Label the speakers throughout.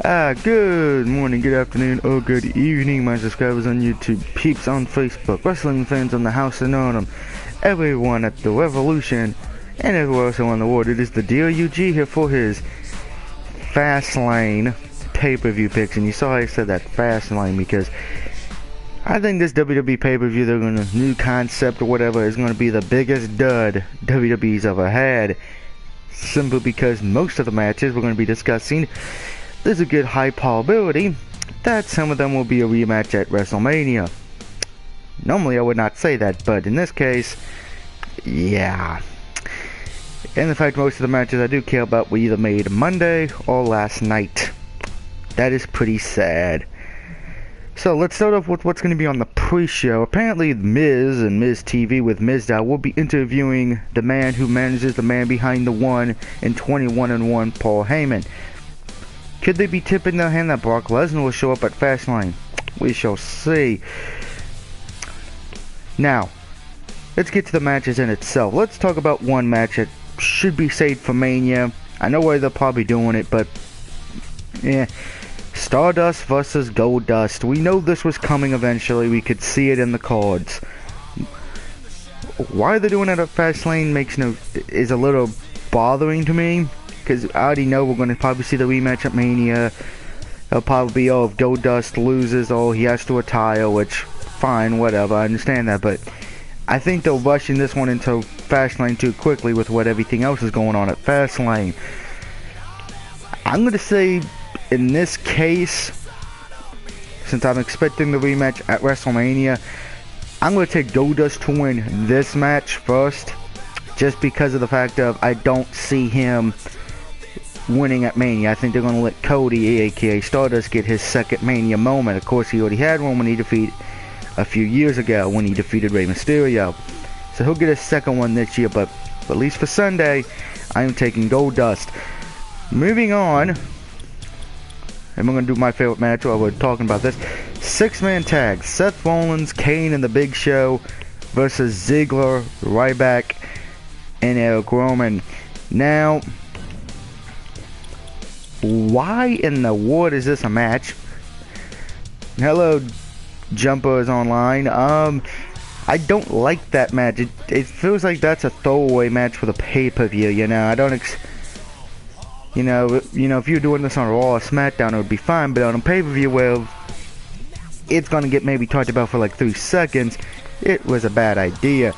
Speaker 1: Good morning, good afternoon, or good evening, my subscribers on YouTube, peeps on Facebook, wrestling fans on the House of Nonum, everyone at the Revolution, and everywhere else around the world. It is the DOUG here for his Fastlane pay-per-view picks, and you saw I said that Fastlane because I think this WWE pay-per-view, they're gonna, new concept or whatever, is gonna be the biggest dud WWE's ever had, simply because most of the matches we're gonna be discussing, there's a good high probability that some of them will be a rematch at WrestleMania. Normally I would not say that, but in this case, yeah. And the fact most of the matches I do care about were either made Monday or last night. That is pretty sad. So let's start off with what's going to be on the pre-show. Apparently Miz and Miz TV with Mizdow will be interviewing the man who manages the man behind the 1 and 21-1 Paul Heyman. Could they be tipping their hand that Brock Lesnar will show up at Fastlane? We shall see. Now, let's get to the matches in itself. Let's talk about one match that should be saved for Mania. I know why they're probably doing it, but yeah. Stardust versus Goldust. We know this was coming eventually. We could see it in the cards. Why they're doing it at Fastlane is a little bothering to me. Because I already know we're going to probably see the rematch at Mania. It'll probably be, oh, if Goldust loses, oh, he has to retire, which, fine, whatever, I understand that. But I think they're rushing this one into Fastlane too quickly with what everything else is going on at Fastlane. I'm going to say, in this case, since I'm expecting the rematch at WrestleMania, I'm going to take Goldust to win this match first. Just because of the fact of I don't see him winning at Mania. I think they're going to let Cody, aka Stardust, get his second Mania moment. Of course, he already had one when he defeated a few years ago when he defeated Rey Mysterio. So he'll get his second one this year, but at least for Sunday, I am taking Goldust. Moving on, and we're going to do my favorite match while we're talking about this. 6-man tag, Seth Rollins, Kane, and The Big Show versus Ziggler, Ryback, and Eric Rowan. Now, why in the world is this a match? Hello, Jumpers Online. I don't like that match. It feels like that's a throwaway match for the pay-per-view. You know, I don't. You know, if you're doing this on Raw or SmackDown, it would be fine. But on a pay-per-view, where it's gonna get maybe talked about for like 3 seconds, it was a bad idea,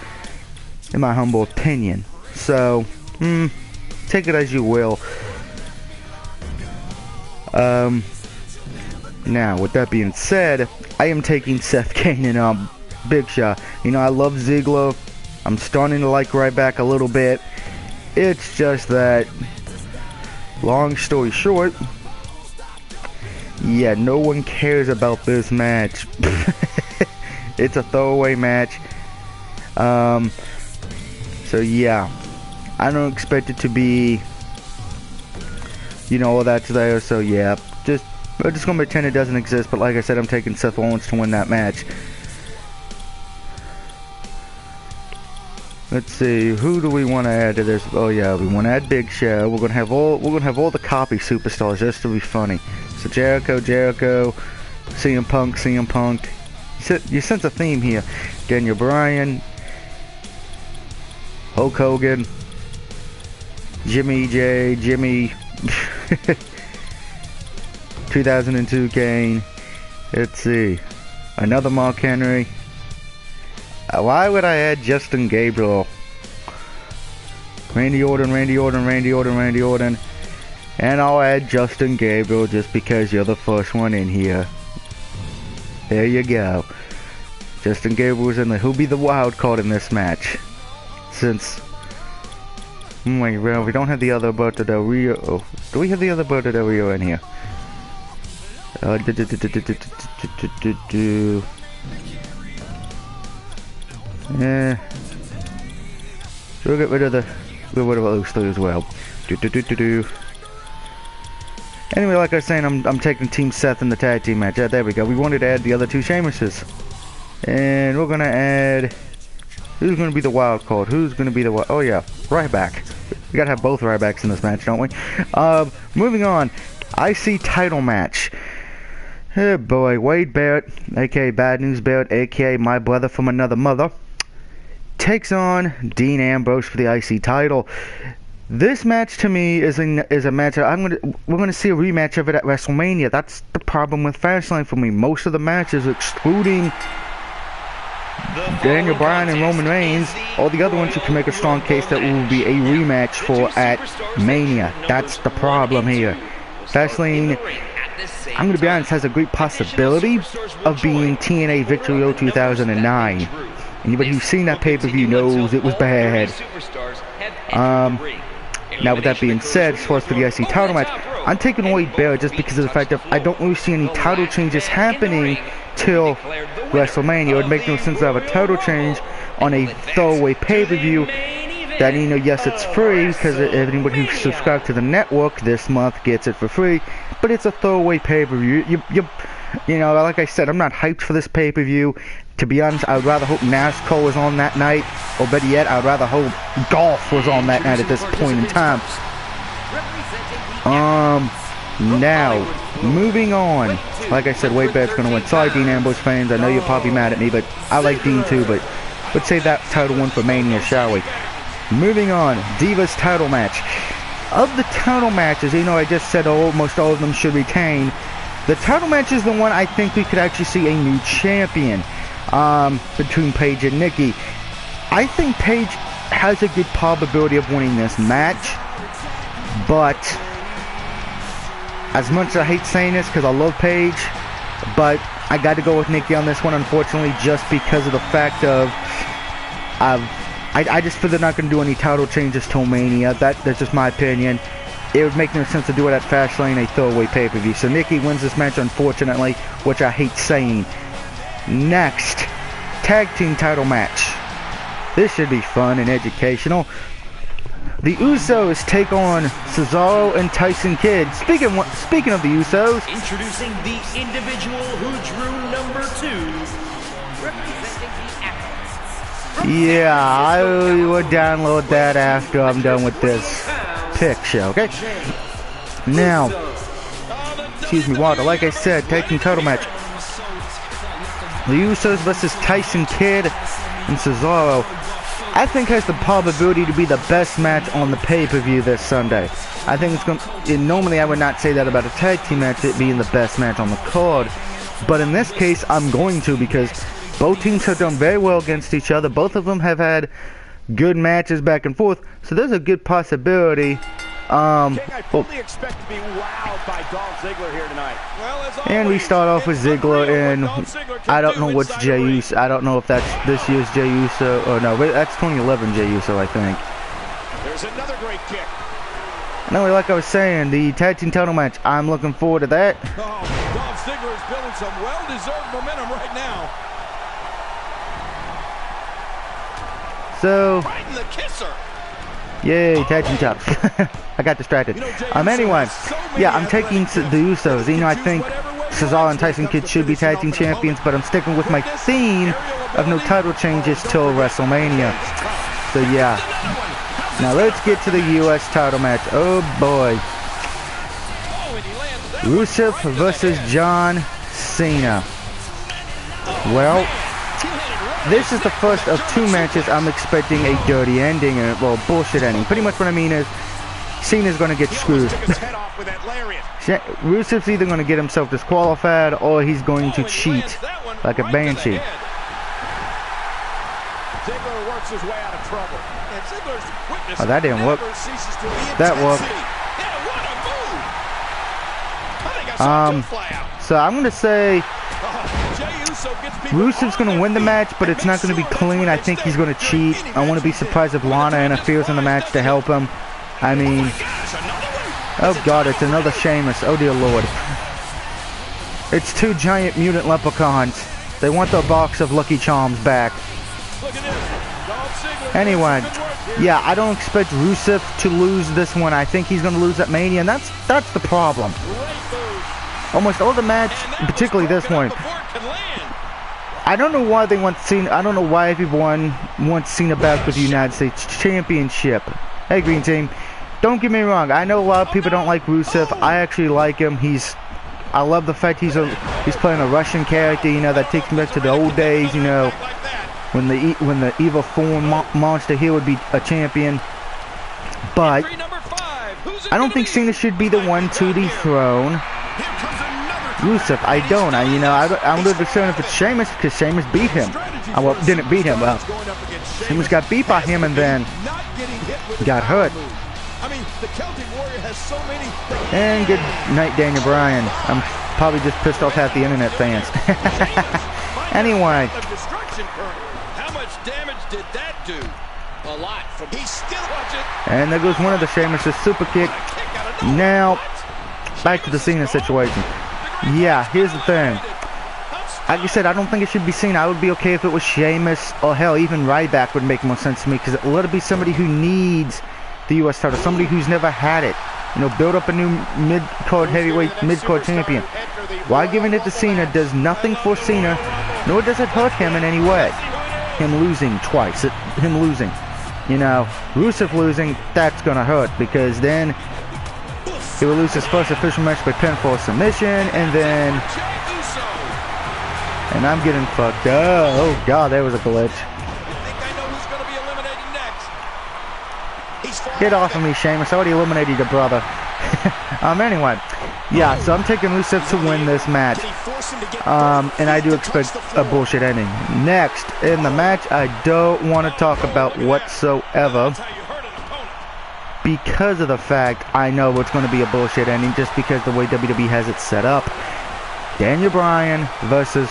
Speaker 1: in my humble opinion. So, take it as you will. Now, with that being said, I am taking Seth Kane and Big Show. You know, I love Ziggler. I'm starting to like Ryback a little bit. It's just that, long story short, yeah, no one cares about this match. It's a throwaway match. So yeah, I don't expect it to be, you know, all that's there. So yeah, we're just gonna pretend it doesn't exist. But like I said, I'm taking Seth Rollins to win that match. Let's see, who do we want to add to this? Oh yeah, we want to add Big Show. We're gonna have all the copy superstars just to be funny. So Jericho, CM Punk. You sense a theme here. Daniel Bryan, Hulk Hogan, Jimmy 2002 Kane. Let's see, another Mark Henry. Why would I add Justin Gabriel? Randy Orton, and I'll add Justin Gabriel just because you're the first one in here. There you go. Justin Gabriel's in there. Who'll be the wild card in this match? Since wait, well, we don't have the other Alberto Del Rio. Oh, do we have the other Alberto Del Rio in here? Yeah. We'll get rid of those three as well. Anyway, like I was saying, I'm taking Team Seth in the tag team match. Yeah, there we go. We wanted to add the other two Sheamuses. And we're gonna add, who's gonna be the wild card? Oh yeah, Ryback. We gotta have both Rybacks in this match, don't we? Moving on. IC title match. Oh boy, Wade Barrett, aka Bad News Barrett, aka my brother from another mother, takes on Dean Ambrose for the IC title. This match to me is a match that we're gonna see a rematch of it at WrestleMania. That's the problem with Fastlane for me. Most of the matches, excluding Daniel Bryan and Roman Reigns, all the other ones you can make a strong case that will be a rematch for at Mania. That's the problem here. Fastlane, I'm going to be honest, has a great possibility of being TNA Victory 2009. Anybody who's seen that pay-per-view knows it was bad. Now with that being said, as far as for the IC title match, I'm taking Wade Barrett just because of the fact that I don't really see any title changes happening till WrestleMania. It would make no sense to have a title change on a throwaway pay-per-view that, you know, yes, it's free because anybody who subscribed to the network this month gets it for free, but it's a throwaway pay-per-view. You know, like I said, I'm not hyped for this pay-per-view. To be honest, I would rather hope NASCAR was on that night, or better yet, I would rather hope golf was on that night at this point in time. Now, moving on. Like I said, Wade Barrett's going to win. Sorry, Dean Ambrose fans, I know you're probably mad at me, but I like Dean too, but let's save that title one for Mania, shall we? Moving on, Divas title match. Of the title matches, you know, I just said almost all of them should retain. The title match is the one I think we could actually see a new champion between Paige and Nikki. I think Paige has a good probability of winning this match, but as much as I hate saying this because I love Paige, but I got to go with Nikki on this one, unfortunately, just because of the fact of I just feel they're not going to do any title changes till Mania. That's just my opinion. It would make no sense to do it at Fastlane, a throwaway pay-per-view. So Nikki wins this match, unfortunately, which I hate saying. Next, tag team title match. This should be fun and educational. The Usos take on Cesaro and Tyson Kidd. Speaking of the Usos,
Speaker 2: introducing the individual who drew number 2.
Speaker 1: Yeah, I will download that after I'm done with this picture, okay? Now, excuse me, water. Like I said, tag team title match. The Usos versus Tyson Kidd and Cesaro, I think has the probability to be the best match on the pay-per-view this Sunday. I think it's going to, normally I would not say that about a tag team match, it being the best match on the card. But in this case, I'm going to, because both teams have done very well against each other. Both of them have had good matches back and forth. So there's a good possibility.
Speaker 3: I fully expect to be wowed by Dolph Ziggler here tonight.
Speaker 1: And we start off with Ziggler, and I don't know what's Jey Uso. I don't know if that's this year's Jey Uso or no, but that's 2011 Jey Uso, I think.
Speaker 3: There's another great kick.
Speaker 1: Anyway, like I was saying, the tag team title match, I'm looking forward to that.
Speaker 3: Oh, Dolph Ziggler is building some well-deserved momentum right now.
Speaker 1: So,
Speaker 3: Right in the kisser.
Speaker 1: yay, tag team chops. I got distracted. Anyway, yeah, I'm taking the Usos. You know, I think Cesaro and Tyson Kidd should be tag team champions, but I'm sticking with my theme of no title changes till WrestleMania. So yeah. Now let's get to the US title match. Oh boy. Rusev versus John Cena. Well, this is the first of 2 matches I'm expecting a dirty ending, and well, bullshit ending. Pretty much what I mean is, Cena's going to get screwed. Rusev's either going to get himself disqualified, or he's going to cheat like a banshee. Oh, that didn't work. That worked. So I'm going to say Rusev's going to win the match, but it's not going to be clean. I think he's going to cheat. I wouldn't be surprised if Lana interferes in the match to help him. I mean, oh god, it's another Sheamus. Oh dear lord. It's 2 giant mutant leprechauns. They want their box of Lucky Charms back. Anyway, yeah, I don't expect Rusev to lose this one. I think he's going to lose at Mania, and that's the problem. Almost all the match, particularly this one, I don't know why they want Cena. I don't know why everyone wants Cena back with the United States Championship. Hey, Green Team. don't get me wrong. I know a lot of people don't like Rusev. I actually like him. I love the fact he's playing a Russian character. You know, that takes me back to the old days. You know, when the evil foreign monster here would be a champion. But I don't think Cena should be the one to dethrone Rusev. I don't. I'm a little concerned if it's Sheamus, because Sheamus beat him. Well, didn't beat him. Sheamus got beat by him and then got hurt. And good night, Daniel Bryan. I'm probably just pissed off half the internet fans. Anyway.
Speaker 4: How much damage did that do? A lot.
Speaker 1: And there goes one of the Sheamus' super kick. Now, back to the Cena situation. Yeah, here's the thing. Like I said, I don't think it should be Cena. I would be okay if it was Sheamus, or hell, even Ryback would make more sense to me, because let it be somebody who needs the U.S. title, somebody who's never had it. You know, build up a new mid-card heavyweight, mid-card champion. Why giving it to Cena does nothing for Cena, nor does it hurt him in any way. Him losing twice, him losing. You know, Rusev losing, that's gonna hurt, because then he will lose his first official match by pinfall submission, and then... And I'm getting fucked up. Oh god, there was a glitch. Get off of me, Sheamus. I already eliminated your brother. Anyway. Yeah, so I'm taking Rusev to win this match. And I do expect a bullshit ending. Next, in the match, I don't want to talk about whatsoever, because of the fact I know it's going to be a bullshit ending, just because the way WWE has it set up. Daniel Bryan versus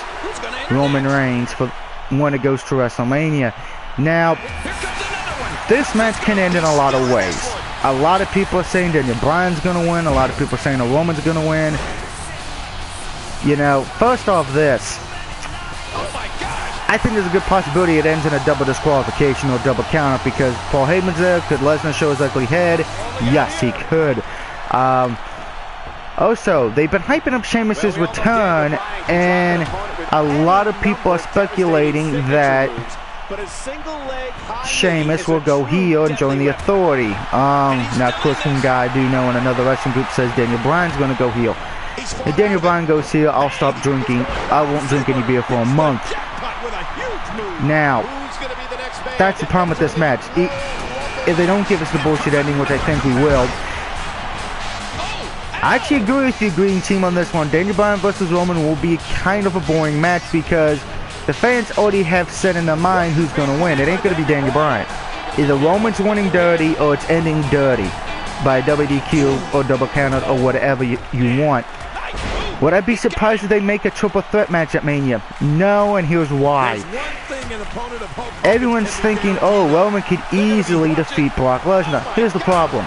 Speaker 1: Roman Reigns for when it goes to WrestleMania. Now, this match can end in a lot of ways. A lot of people are saying Daniel Bryan's going to win. A lot of people are saying Roman's going to win. You know, first off this, I think there's a good possibility it ends in a double disqualification or double counter, because Paul Heyman's there. Could Lesnar show his ugly head? Yes, he could. Also, they've been hyping up Sheamus' return, and a lot of people are speculating that Sheamus will go heel and join the Authority. Now, of course, one guy I do know in another wrestling group says Daniel Bryan's going to go heel. If Daniel Bryan goes heel, I'll stop drinking. I won't drink any beer for a month. Now, that's the problem with this match. If they don't give us the bullshit ending, which I think we will, I actually agree with the Green Team on this one. Daniel Bryan versus Roman will be kind of a boring match, because the fans already have set in their mind who's going to win. It ain't going to be Daniel Bryan. Either Roman's winning dirty, or it's ending dirty by WDQ or double counter or whatever you want. Would I be surprised if they make a triple threat match at Mania? No, and here's why. Everyone's thinking, oh, Roman could easily defeat Brock Lesnar. Here's the problem.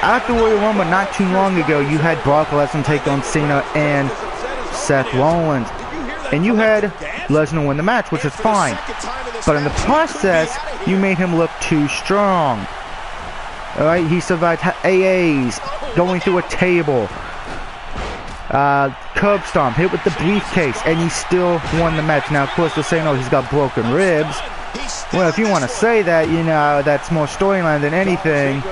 Speaker 1: After Royal Rumble not too long ago, you had Brock Lesnar take on Cena and Seth Rollins. And you had Lesnar win the match, which is fine. But in the process, you made him look too strong. Alright, he survived AAs, going through a table, curb stomp, hit with the briefcase, and he still won the match. Now, of course, they're saying, oh, he's got broken ribs. Well, if you want to say that, you know, that's more storyline than anything.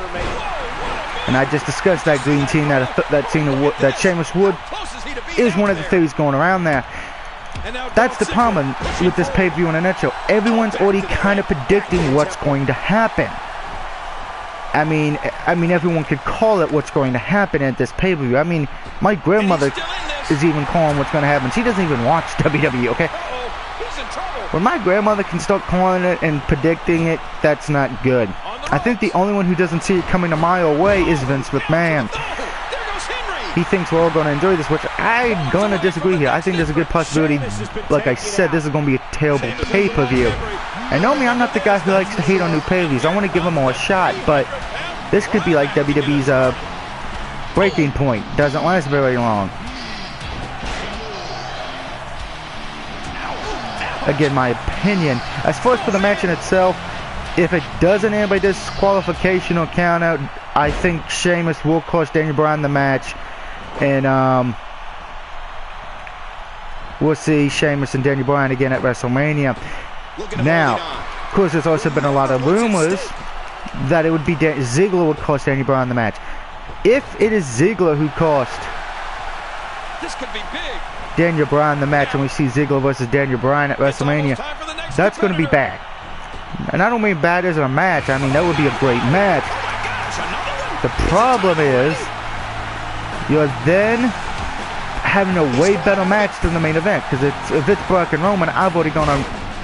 Speaker 1: And I just discussed that Green Team, that Sheamus Wood is one of the theories going around there. That's the problem with this pay-per-view in a nutshell. Everyone's already kind of predicting what's going to happen. I mean, everyone could call it what's going to happen at this pay-per-view. I mean, my grandmother is even calling what's going to happen. She doesn't even watch WWE, okay? When my grandmother can start calling it and predicting it, that's not good. I think the only one who doesn't see it coming a mile away is Vince McMahon. He thinks we're all going to enjoy this, which I'm going to disagree here. I think there's a good possibility, like I said, this is going to be a terrible pay-per-view. And know me, I'm not the guy who likes to hate on new pay-per-views. I want to give them all a shot, but this could be like WWE's breaking point. Doesn't last very long. Again, my opinion. As far as for the match in itself, if it doesn't end by disqualification or count out, I think Sheamus will cost Daniel Bryan the match. And we'll see Sheamus and Daniel Bryan again at WrestleMania. Now, of course, there's also been a lot of rumors that it would be Ziggler would cost Daniel Bryan the match. If it is Ziggler who cost
Speaker 4: This could be big.
Speaker 1: Daniel Bryan the match, and we see Ziggler versus Daniel Bryan at WrestleMania, that's going to be bad. And I don't mean bad as a match. I mean, that would be a great match. The problem is, you're then having a way better match than the main event. Because if it's Brock and Roman, I've already gone on,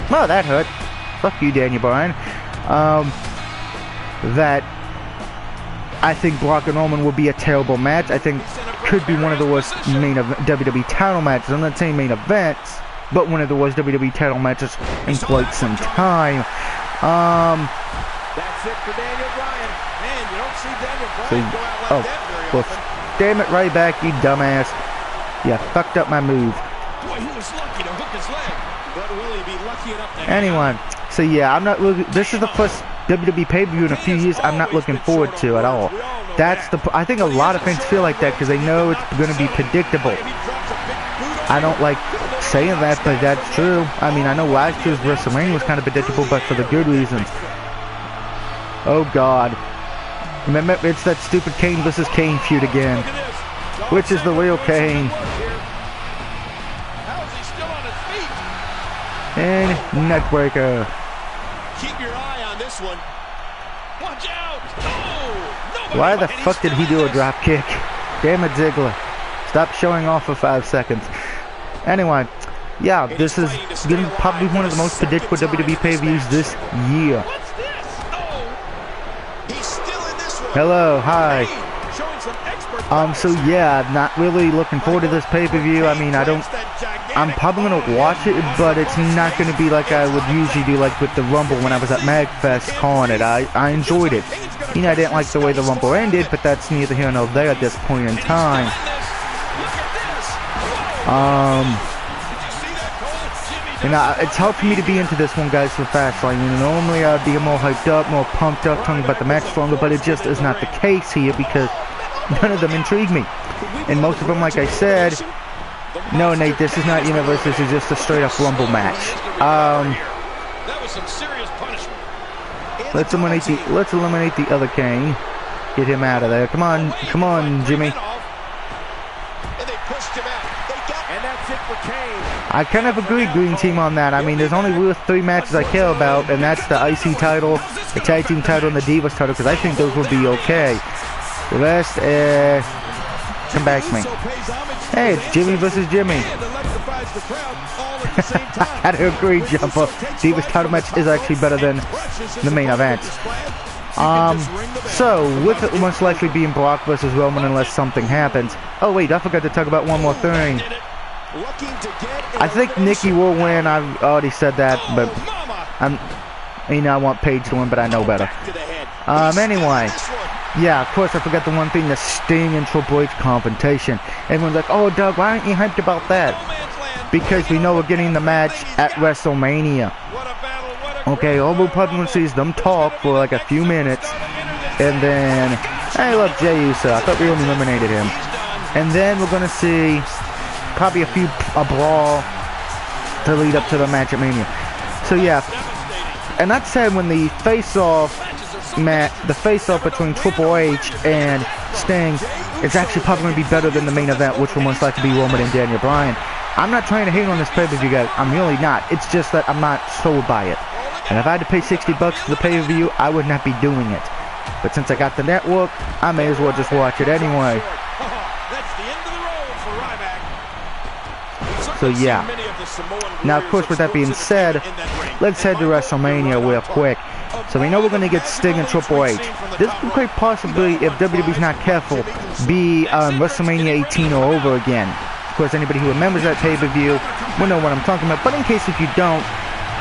Speaker 1: well, that hurt. Fuck you, Daniel Bryan. That I think Brock and Roman will be a terrible match. I think could be one of the worst main WWE title matches. I'm not saying main events, but one of the worst WWE title matches in quite some time.
Speaker 3: That's it for Daniel Bryan. Man, you don't see Daniel Bryan go out like that very
Speaker 1: well,
Speaker 3: often.
Speaker 1: damn it, right back, you dumbass. Yeah, fucked up my move.
Speaker 4: Boy, he was lucky to hook his leg.
Speaker 3: But will he be lucky enough to
Speaker 1: Anyway, so yeah, I'm not looking. This is the first WWE pay-per-view in a few years I'm not looking forward to at all. That's the. I think a lot of fans feel like that because they know it's going to be predictable. I don't like saying that, but that's true. I mean, I know last year's WrestleMania was kind of predictable, but for the good reasons. Oh God, remember it's that stupid Kane versus Kane feud again. Which is the real Kane?
Speaker 4: How is he still on his feet?
Speaker 1: And neckbreaker.
Speaker 3: keep your eye on this one.
Speaker 4: Watch out! Oh!
Speaker 1: Why the fuck did he do a drop kick? Damn it, Ziggler. Stop showing off for 5 seconds. Anyway, yeah, this is going to probably one of the most predictable WWE pay-per-views this year.
Speaker 4: What's this? Oh!
Speaker 3: He's still in this one.
Speaker 1: Hello, hi.
Speaker 3: Showing some expert
Speaker 1: So yeah, I'm not really looking forward to this pay-per-view. I mean, I'm probably going to watch it, but it's not going to be like I would usually do, like with the Rumble when I was at MagFest calling it. I enjoyed it. You know, I didn't like the way the Rumble ended, but that's neither here nor there at this point in time. And it's hard for me to be into this one, guys, for Fastlane. You know, normally I'd be more hyped up, more pumped up, talking about the match stronger, but it just is not the case here because none of them intrigue me. And most of them, like I said, no, Nate, this is not Universe, this is just a straight-up Rumble match.
Speaker 4: That was some serious punishment.
Speaker 1: Let's eliminate the other Kane. Get him out of there. Come on, Jimmy.
Speaker 3: And that's it for Kane.
Speaker 1: I kind of agree, Green Team, on that. I mean, there's only really 3 matches I care about, and that's the IC title, the Tag Team title, and the Divas title, because I think those would be okay. The rest, come back to me. Hey, it's Jimmy versus Jimmy. I gotta agree, Jumper. Divas title match is actually better than the main event. So, with it most likely being Brock versus Roman unless something happens. Oh wait, I forgot to talk about one more thing. I think Nikki will win. I've already said that, but I want Paige to win, but I know better. Anyway, yeah, of course I forgot the one thing: the Sting and Triple H confrontation. Everyone's like, "Oh, Doug, why aren't you hyped about that?" Because we know we're getting the match at WrestleMania. Okay, all we're probably gonna see is them talk for like a few minutes, and then, hey, look, Jey Uso. I thought we only eliminated him. And then we're gonna see probably a brawl to lead up to the match at Mania. So yeah, and that said, when the face-off between Triple H and Sting is actually probably going to be better than the main event, which will most likely be Roman and Daniel Bryan. I'm not trying to hate on this pay-per-view, guys. I'm really not. It's just that I'm not sold by it. And if I had to pay $60 for the pay-per-view, I would not be doing it. But since I got the network, I may as well just watch it anyway. So yeah. Now, of course, with that being said, let's head to WrestleMania real quick. So we know we're going to get Sting and Triple H. This could quite possibly, if WWE's not careful, be WrestleMania 18 all over again. Of course, anybody who remembers that pay-per-view will know what I'm talking about. But in case if you don't,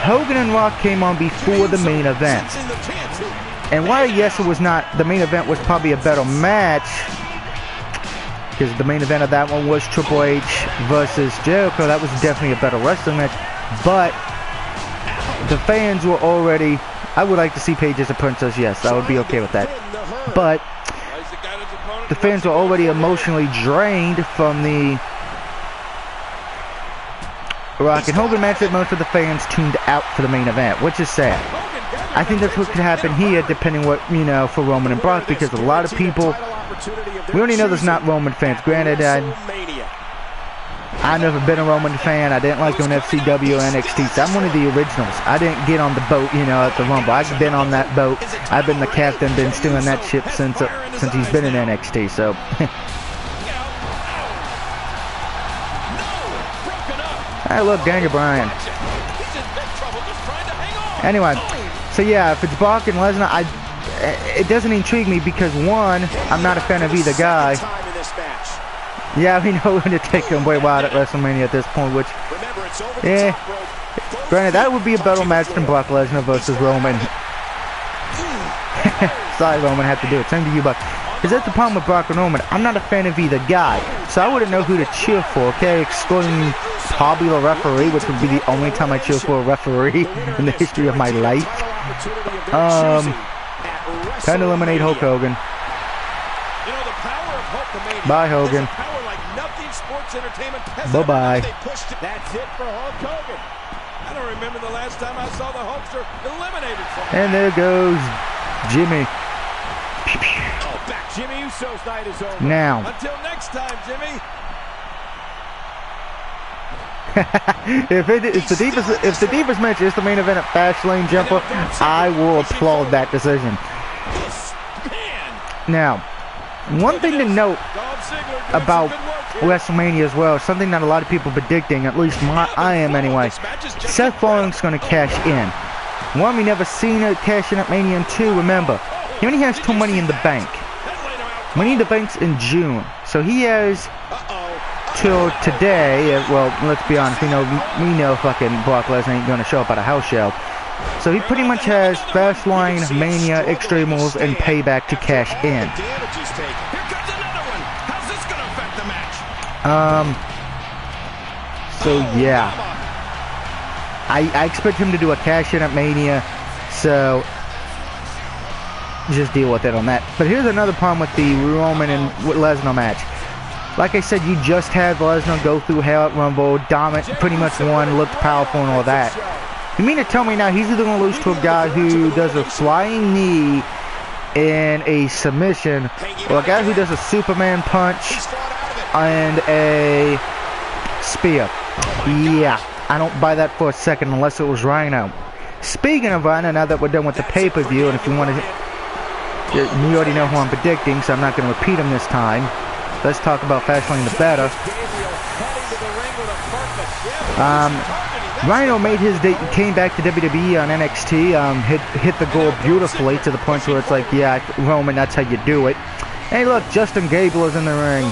Speaker 1: Hogan and Rock came on before the main event. And while, yes, it was not, the main event was probably a better match, because the main event of that one was Triple H versus Jericho. That was definitely a better wrestling match. But the fans were already... I would like to see Paige as a princess, yes. I would be okay with that. But the fans were already emotionally drained from the Rock and Hogan match that most of the fans tuned out for the main event, which is sad. I think that's what could happen here, depending what, you know, for Roman and Brock, because a lot of people, we already know there's not Roman fans. Granted, I've never been a Roman fan. I didn't like him in FCW or NXT, so I'm one of the originals. I didn't get on the boat, you know, at the Rumble. I've been on that boat. I've been the captain, been steering that ship since he's been in NXT, so. Hey, look, Daniel Bryan. Anyway, so yeah, if it's Brock and Lesnar, it doesn't intrigue me because, one, I'm not a fan of either guy. Yeah, we know we're going to take him way wide at WrestleMania at this point, which, yeah, granted, that would be a better match than Brock Lesnar versus Roman. Sorry, Roman, I have to do it. Same to you, but because that's the problem with Brock and Roman. I'm not a fan of either guy, so I wouldn't know who to cheer for, okay, excluding probably the referee, which would be the only time I cheer for a referee in the history of my life. Time to eliminate Hulk Hogan. Bye, Hogan. Bye-bye.
Speaker 3: That's it for Hulk Hogan.
Speaker 4: I don't remember the last time I saw the Hulkster eliminated from.
Speaker 1: And there goes Jimmy.
Speaker 3: Oh, back. Jimmy Uso's night is over.
Speaker 1: Now.
Speaker 4: Until next time, Jimmy.
Speaker 1: if the Divas match is the main event at Fastlane, Jumper, I will applaud that decision. Now, one thing to note about WrestleMania as well, something that a lot of people are predicting, at least I am anyway, Seth Rollins is going to cash in. One, we never seen it cash in at Mania, and two, remember, he only has 2 Money in the Bank. Money in the Bank's in June, so he has till today. Well, let's be honest, we know fucking Brock Lesnar ain't going to show up at a house show. So he pretty much has Fastlane, Mania, Extreme Rules, and Payback to cash in. So yeah, I expect him to do a cash in at Mania, so just deal with it on that. But here's another problem with the Roman and Lesnar match. Like I said, you just had Lesnar go through Hell at Rumble, dominate, pretty much won, looked powerful and all that. You mean to tell me now he's either going to lose to a guy who does a flying knee in a submission, or a guy who does a Superman punch and a spear? Yeah, I don't buy that for a second unless it was Rhino. Speaking of Rhino, now that we're done with the pay-per-view, and if you want to, you already know who I'm predicting, so I'm not going to repeat him this time. Let's talk about Fastlane the better. Rhino made his came back to WWE on NXT, hit the goal beautifully to the point where it's like, yeah, Roman, that's how you do it. Hey, look, Justin Gable is in the ring.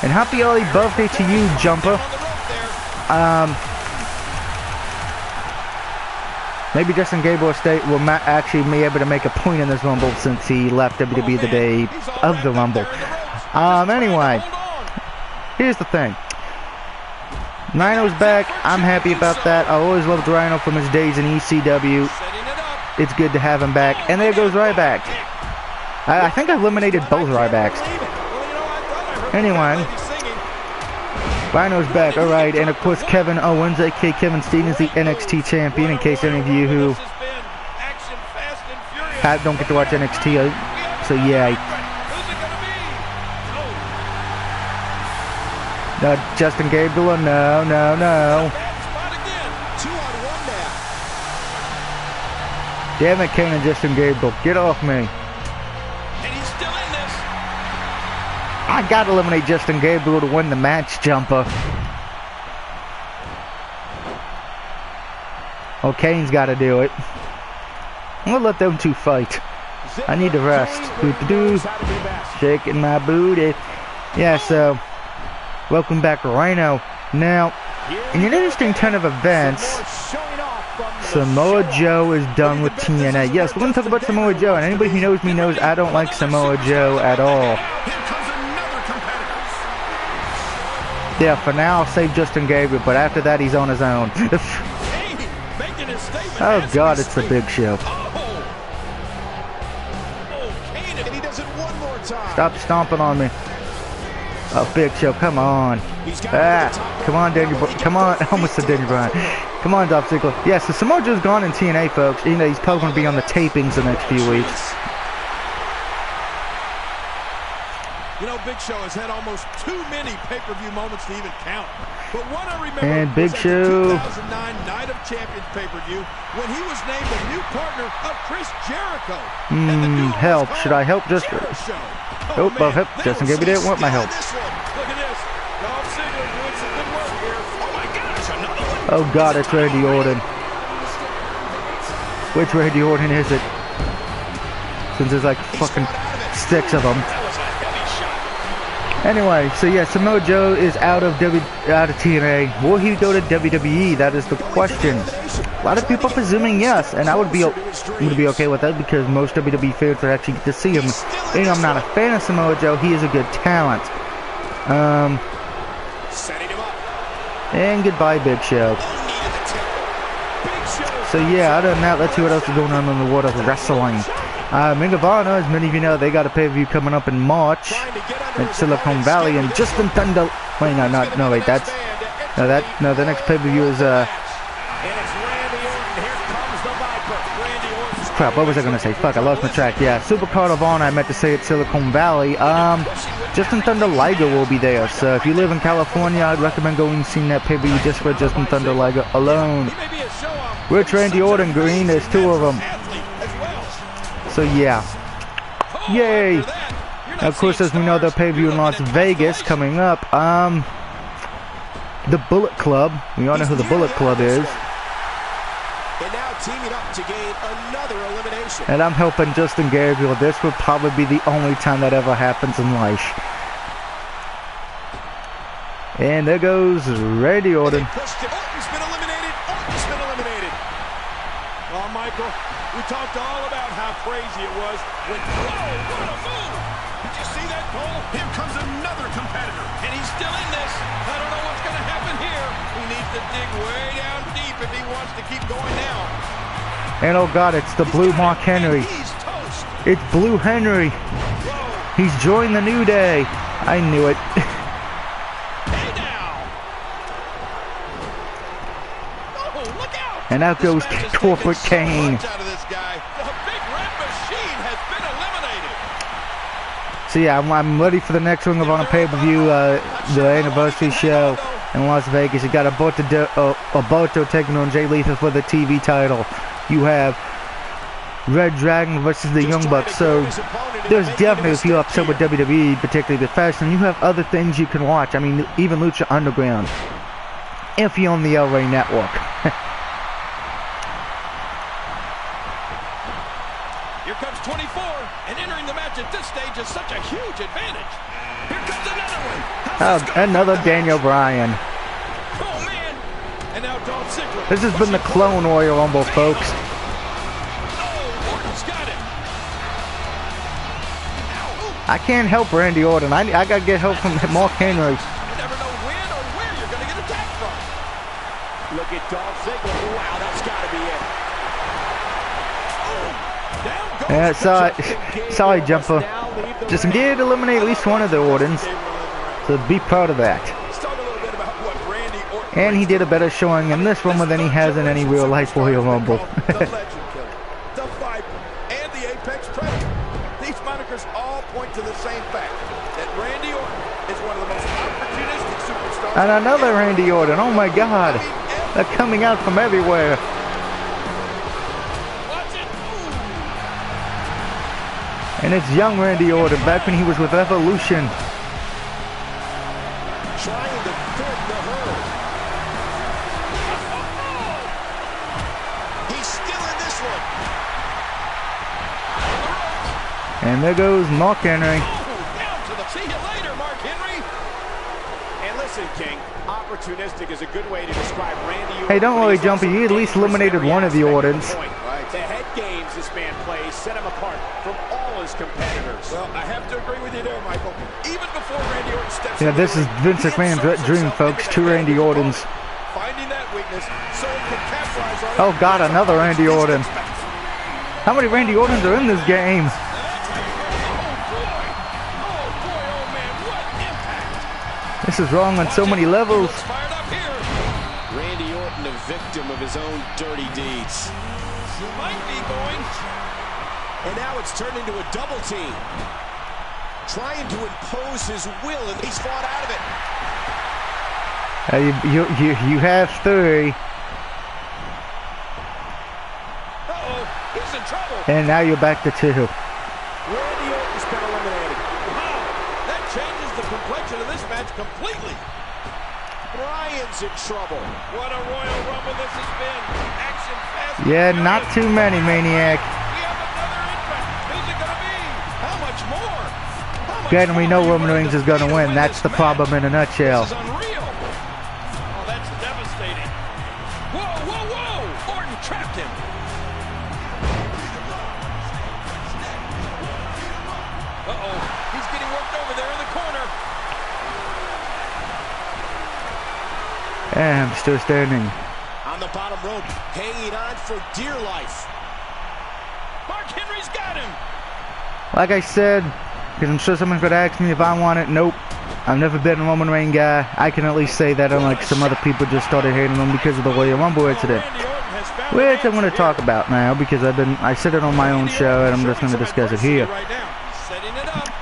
Speaker 1: And happy early birthday to you, Jumper. Maybe Justin Gable will actually be able to make a point in this Rumble since he left WWE the day of the Rumble. Anyway, here's the thing. Rhino's back. I'm happy about that. I always loved Rhino from his days in ECW. It's good to have him back. And there goes Ryback. I think I eliminated both Rybacks. Anyway, Rhino's back. Alright, and of course Kevin Owens, aka Kevin Steen, is the NXT champion, in case any of you who don't get to watch NXT. So yeah. Justin Gable, no. Damn it, Kane and Justin Gable, get off me.
Speaker 4: And he's still in this.
Speaker 1: I gotta eliminate Justin Gable to win the match, Jumper. Oh, Kane's gotta do it. I'm gonna let them two fight. I need to rest. Shaking my booty. Yeah, so welcome back, Rhino. Now, in an interesting turn of events, Samoa Joe is done with TNA. Yes, we're going to talk about Samoa Joe, and anybody who knows me knows I don't like Samoa Joe at all. Yeah, for now I'll save Justin Gabriel, but after that he's on his own. Oh God, it's the Big Show. Stop stomping on me. Oh, Big Show, come on. Come on, Daniel. Come on, almost said Daniel Bryan. Come on, Dolph Ziggler. Yeah, so Samoa Joe's gone in TNA, folks. You know, he's probably going to be on the tapings the next few weeks.
Speaker 4: You know, Big Show has had almost too many pay-per-view moments to even count. But one I remember
Speaker 1: and Big
Speaker 4: was
Speaker 1: Show.
Speaker 4: at the 2009 Night of Champions pay-per-view when he was named the new partner of Chris Jericho.
Speaker 1: Help. Should I help just... Oh, well, help. Justin Gabriel didn't want my help.
Speaker 4: Look at this. Dolph Ziggler doing some good work here. Oh, my gosh, another one.
Speaker 1: Oh, God, it's Randy Orton. Which Randy Orton is it? Since there's like fucking 6 of them. Anyway, so yeah, Samoa Joe is out of TNA. Will he go to WWE? That is the question. A lot of people presuming yes, and I would be okay with that because most WWE fans would actually get to see him. And I'm not a fan of Samoa Joe. He is a good talent. And goodbye, Big Show. So yeah, other than that, let's see what else is going on in the world of wrestling. Ring of Honor, as many of you know, they got a pay-per-view coming up in March at Silicon Valley, and Justin Thunder. Wait, the next pay-per-view is crap. What was I gonna say? Fuck, I lost my track. Yeah, Supercard of Honor. I meant to say at Silicon Valley. Justin Thunder Liger will be there. So if you live in California, I'd recommend going and seeing that pay-per-view just for Justin Thunder Liger alone. Rich Randy Orton Green. There's 2 of them. So yeah, yay! Now, of course, as we know, the pay-per-view in Las Vegas coming up. The Bullet Club. We all know who the Bullet Club is.
Speaker 3: And now teaming up to gain another elimination.
Speaker 1: And I'm helping Justin Gabriel. This would probably be the only time that ever happens in life. And there goes Randy Orton.
Speaker 3: Orton's been eliminated. Orton's been eliminated.
Speaker 4: Oh, Michael, we talked all about how crazy it was when... Whoa, what a move! Did you see that, Cole? Here comes another competitor, and he's still in this. I don't know what's going to happen here. He needs to dig way down deep if he wants to keep going now.
Speaker 1: And oh God, it's the Blue Mark Henry.
Speaker 4: He's toast.
Speaker 1: It's Blue Henry.
Speaker 4: Whoa.
Speaker 1: He's joined the New Day. I knew it.
Speaker 4: Hey now. Oh, look out.
Speaker 1: And out goes Corporate Kane. So yeah, I'm ready for the next Ring of Honor pay-per-view, the anniversary show in Las Vegas. You got Alberto taking on Jay Lethal for the TV title. You have Red Dragon versus the Young Bucks. So there's definitely a few upset with WWE, particularly with Fastlane. You have other things you can watch. I mean, even Lucha Underground, if you're on the El Rey Network.
Speaker 4: Here comes 24, and entering the match at this stage is such a huge advantage. Here comes another one.
Speaker 1: Another Daniel Bryan.
Speaker 4: Oh, man. And now Dolph Ziggler.
Speaker 1: This has been the Clone Royal Rumble, folks.
Speaker 4: Oh, Orton's got it.
Speaker 1: I can't help Randy Orton. I got to get help from Mark Henry.
Speaker 4: You never know when or where you're going to get attacked from.
Speaker 3: Look at Dolph Ziggler. Wow, that's got to be it.
Speaker 1: Yeah, sorry, Jumper. Just did eliminate at least one of the Ordens, so be proud of that. And he did a better showing in this Rumble than he has in any real life Royal Rumble.
Speaker 4: The Legend Killer, the Viper, and the Apex Predator. These monikers all point to the same fact that Randy Orton is one of the most opportunistic superstars.
Speaker 1: And another Randy Orton. Oh my God, they're coming out from everywhere. And it's young Randy Orton, back when he was with Evolution.
Speaker 3: Trying to fit the herd. He's still in this one.
Speaker 1: And there goes Mark Henry.
Speaker 4: Down to the see you later, Mark Henry.
Speaker 3: And listen, King, opportunistic is a good way to describe Randy Orton.
Speaker 1: Hey, don't worry, Jumpy. You at least eliminated one of the Ordens.
Speaker 3: The head games this man plays set him apart from all his competitors.
Speaker 4: Well, I have to agree with you there, Michael. Even before Randy Orton steps
Speaker 1: Yeah, this is Vince McMahon's wet dream, folks. 2 Randy Ortons.
Speaker 4: Finding that weakness so he can capitalize on it.
Speaker 1: Oh God, another Randy Orton. How many Randy Ortons are in this game? This is wrong on so many levels.
Speaker 4: Fired up here.
Speaker 3: Randy Orton, a victim of his own dirty deeds.
Speaker 4: Might be going.
Speaker 3: And now it's turned into a double team. Trying to impose his will, and he's fought out of it.
Speaker 1: You have 3.
Speaker 4: Uh-oh, he's in trouble.
Speaker 1: And now you're back to 2.
Speaker 3: Randy Orton's been eliminated.
Speaker 4: Wow, that changes the complexion of this match completely.
Speaker 3: Bryan's in trouble.
Speaker 4: What a Royal Rumble this has been. Action fast.
Speaker 1: Yeah, not too many, Maniac.
Speaker 4: We have another entrant. Who's it gonna be? How much more? How much
Speaker 1: Again, we
Speaker 4: more
Speaker 1: know
Speaker 4: are you
Speaker 1: Roman
Speaker 4: willing
Speaker 1: Reigns
Speaker 4: to
Speaker 1: is going to
Speaker 4: pay
Speaker 1: win. That's
Speaker 4: this
Speaker 1: the problem
Speaker 4: match?
Speaker 1: in a nutshell.
Speaker 4: This is unreal. Oh, that's devastating. Whoa, whoa, whoa! Orton trapped him. Uh-oh, he's getting worked over there in the corner.
Speaker 1: And I'm still standing.
Speaker 3: On the bottom rope, hanging on for dear life.
Speaker 4: Mark Henry's got him.
Speaker 1: Like I said, because I'm sure someone's going to ask me if I want it. Nope. I've never been a Roman Reigns guy. I can at least say that, unlike some other people just started hating him because of the Royal Rumble incident. Which I'm going to talk about now because I said it on my own show and I'm just going to discuss it here.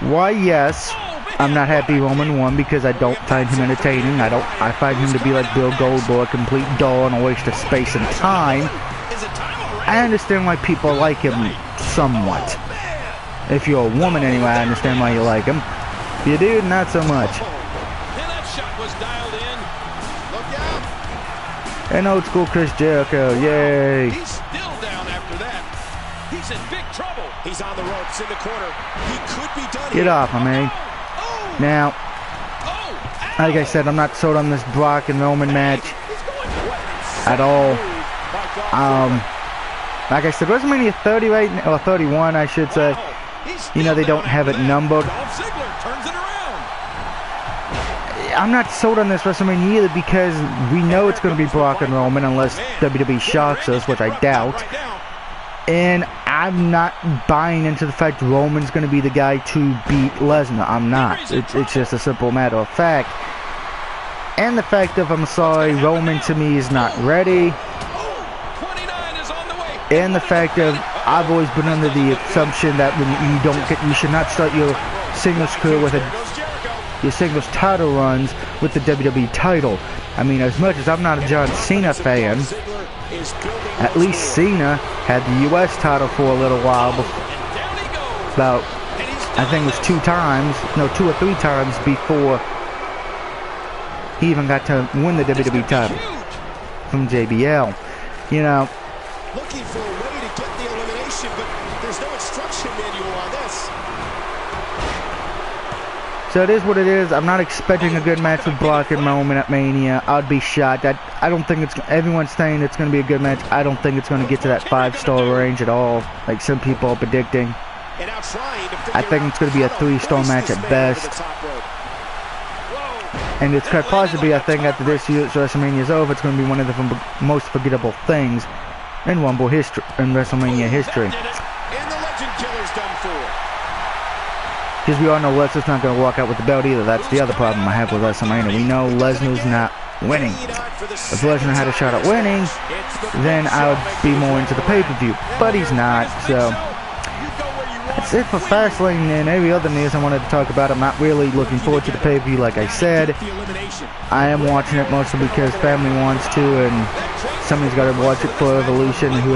Speaker 1: Why, yes, I'm not happy Roman won because I don't find him entertaining. I find him to be like Bill Goldberg, a complete doll and a waste of space and time. I understand why people like him somewhat. If you're a woman anyway, I understand why you like him. If you do, not so much.
Speaker 4: And that shot was dialed in. Look out.
Speaker 1: And old school Chris Jericho, yay.
Speaker 4: He's still down after that. He's in big trouble.
Speaker 3: He's on the ropes in the corner. He could be done
Speaker 1: Get
Speaker 3: here.
Speaker 1: off of me.
Speaker 4: Oh,
Speaker 1: Now,
Speaker 4: oh,
Speaker 1: like I said, I'm not sold on this Brock and Roman match at all. Like I said, WrestleMania 30 right now, or 31 I should say. You know, they don't have it numbered.
Speaker 4: Dolph Ziggler turns it around.
Speaker 1: I'm not sold on this WrestleMania either because we know it's going to be Brock and Roman unless WWE shocks us, which I doubt. And I'm not buying into the fact Roman's going to be the guy to beat Lesnar. I'm not. It's just a simple matter of fact. And the fact of, I'm sorry, Roman to me is not ready. And the fact of, I've always been under the assumption that when you should not start your singles career with your singles title runs with the WWE title. I mean, as much as I'm not a John Cena fan, at least Cena had the US title for a little while, about, I think it was 2 or 3 times before he even got to win the WWE title from JBL. You know,
Speaker 3: Looking for a way to get the elimination, but there's no instruction manual on this.
Speaker 1: so it is what it is. I'm not expecting a good match with Brock and Roman at Mania. I'd be shocked. I don't think it's. Everyone's saying it's going to be a good match. I don't think it's going to get to that 5-star range at all, like some people are predicting. I think it's going to be a 3-star match at best. And it's quite possibly, I think, after this year's WrestleMania is over, it's going to be one of the most forgettable things in Rumble history, in WrestleMania history.
Speaker 3: And the Legend Killer's done for.
Speaker 1: Because we all know Lesnar's not going to walk out with the belt either. That's the other problem I have with WrestleMania. We know Lesnar's not winning. If Lesnar had a shot at winning, then I would be more into the pay-per-view. But he's not, so that's it for Fastlane and every other news I wanted to talk about. I'm not really looking forward to the pay-per-view, like I said. I am watching it mostly because family wants to, and somebody's got to watch it for Evolution who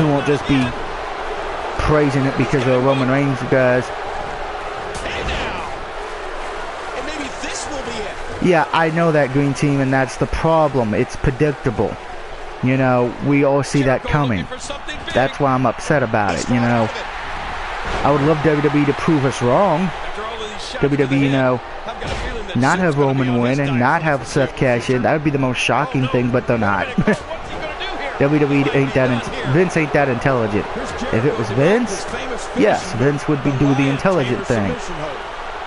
Speaker 1: won't just be praising it because of Roman Reigns guys. Yeah, I know that green team, and that's the problem. It's predictable. You know, we all see that coming. That's why I'm upset about it, you know. I would love WWE to prove us wrong. WWE, you know, not have Roman win and not have Seth cash in. That would be the most shocking thing, but they're not. WWE ain't that, Vince ain't that intelligent. If it was Vince, yes, Vince would do the intelligent thing.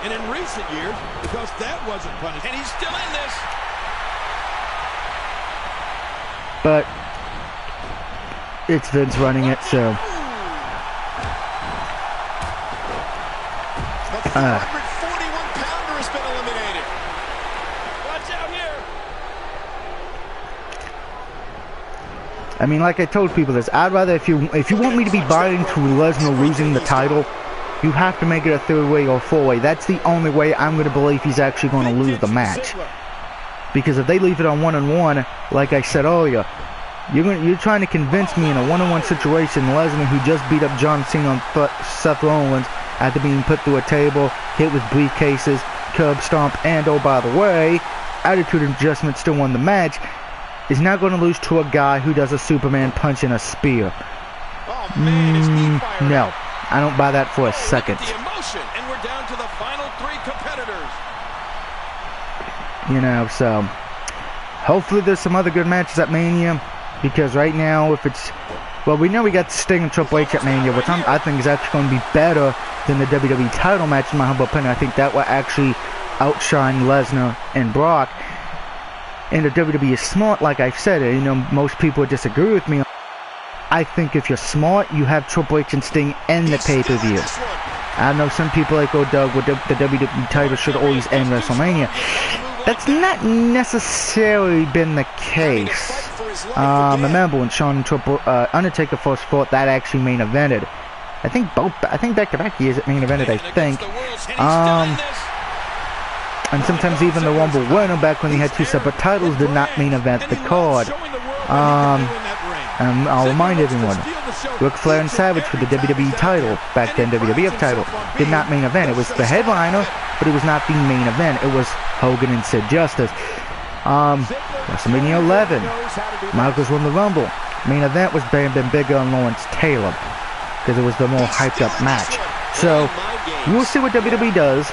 Speaker 4: And in recent years, because that wasn't punished, and he's still in this.
Speaker 1: But it's Vince running it, so
Speaker 3: has been eliminated.
Speaker 4: Watch out here.
Speaker 1: I mean, like I told people this, I'd rather, if you want me to be buying to Lesnar losing the title, you have to make it a 3-way or 4-way. That's the only way I'm going to believe he's actually going to lose the match. Because if they leave it on 1-on-1, like I said earlier, you're trying to convince me in a 1-on-1 situation, Lesnar, who just beat up John Cena on Seth Rollins after being put through a table, hit with briefcases, curb stomp, and oh, by the way, attitude adjustment still won the match, is now going to lose to a guy who does a Superman punch and a spear.
Speaker 3: Oh, man,
Speaker 1: No, I don't buy that for a second.
Speaker 4: The emotion, and we're down to the final 3 competitors.
Speaker 1: You know, so hopefully there's some other good matches at Mania, because right now, if it's, well, we know we got Sting and Triple H at Mania, which I think is actually going to be better than the WWE title match in my humble opinion. I think that will actually outshine Lesnar and Brock. And the WWE is smart, like I've said. You know, most people would disagree with me. I think if you're smart, you have Triple H and Sting end the pay-per-view. I know some people like, oh, Doug, well, the WWE title should always end WrestleMania. That's not necessarily been the case. Remember when Shawn and Undertaker first fought, that actually main evented. I think back-to-back years it main evented, I think. And sometimes even the Rumble winner, back when he had 2 separate titles, did not main event the card. And I'll remind everyone, Ric Flair and Savage for the WWE title, back then WWF title, did not main event. It was the headliner, but it was not the main event. It was Hogan and Sid Justice. WrestleMania 11, Michaels won the Rumble. Main event was Bam Bam Bigger and Lawrence Taylor, because it was the more hyped up match. So, we'll see what WWE does.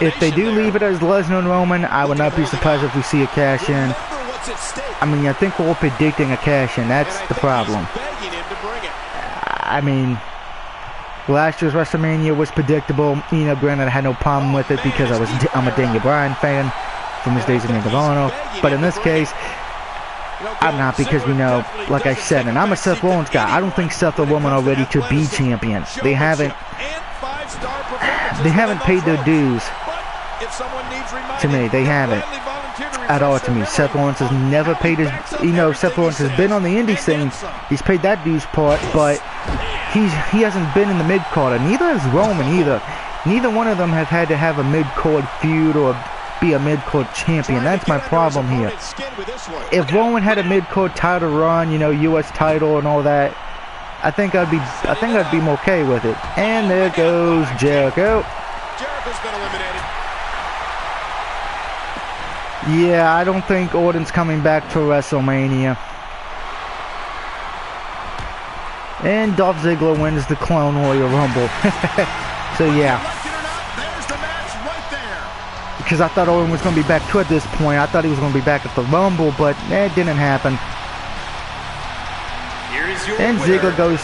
Speaker 1: If they do leave it as Lesnar and Roman, I would not be surprised if we see a cash-in. I mean, I think we're all predicting a cash-in. That's the problem. I mean, last year's WrestleMania was predictable. You know, granted, I had no problem with it because I'm a Daniel Bryan fan from his days in Ring of Honor. But in this case, I'm not, because we know, like I said, and I'm a Seth Rollins guy. I don't think Seth or Roman are ready to be champion. They haven't paid their dues. To me, they haven't at all. To me, Seth Rollins has never paid his. You know, Seth Rollins has been on the indie scene. He's paid that dues part, but he hasn't been in the mid card. And neither has Roman either. Neither one of them have had to have a mid card feud or be a mid card champion. That's my problem here. If Roman had a mid card title run, you know, U.S. title and all that, I think I'd be more okay with it. And there goes Jericho.
Speaker 3: Jericho's been eliminated.
Speaker 1: Yeah, I don't think Orton's coming back to WrestleMania. And Dolph Ziggler wins the Clone Royal Rumble. So yeah. Because I thought Orton was going to be back at this point. I thought he was going to be back at the Rumble, but it didn't happen. And Ziggler goes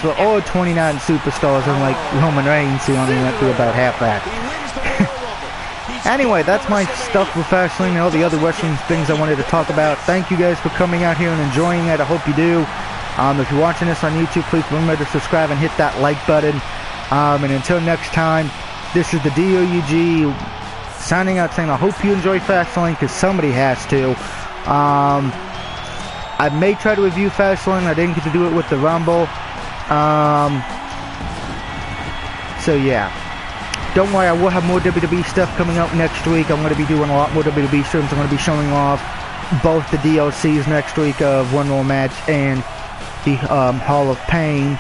Speaker 1: to all 29 superstars, unlike Roman Reigns, who only went through about half that. Anyway, that's my stuff with Fastlane and all the other wrestling things I wanted to talk about. Thank you guys for coming out here and enjoying it. I hope you do. If you're watching this on YouTube, please remember to subscribe and hit that like button. And until next time, this is the DOUG signing out, saying I hope you enjoy Fastlane, because somebody has to. I may try to review Fastlane. I didn't get to do it with the Rumble. So yeah. Don't worry, I will have more WWE stuff coming up next week. I'm going to be doing a lot more WWE streams. I'm going to be showing off both the DLCs next week of One More Match and the Hall of Pain.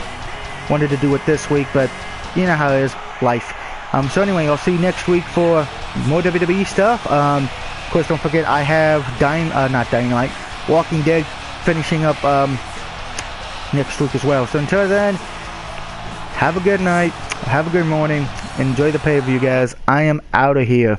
Speaker 1: Wanted to do it this week, but you know how it is, life. So anyway, I'll see you next week for more WWE stuff. Of course, don't forget, I have Walking Dead finishing up next week as well. So until then, have a good night, have a good morning, enjoy the pay-per-view, guys. I am out of here.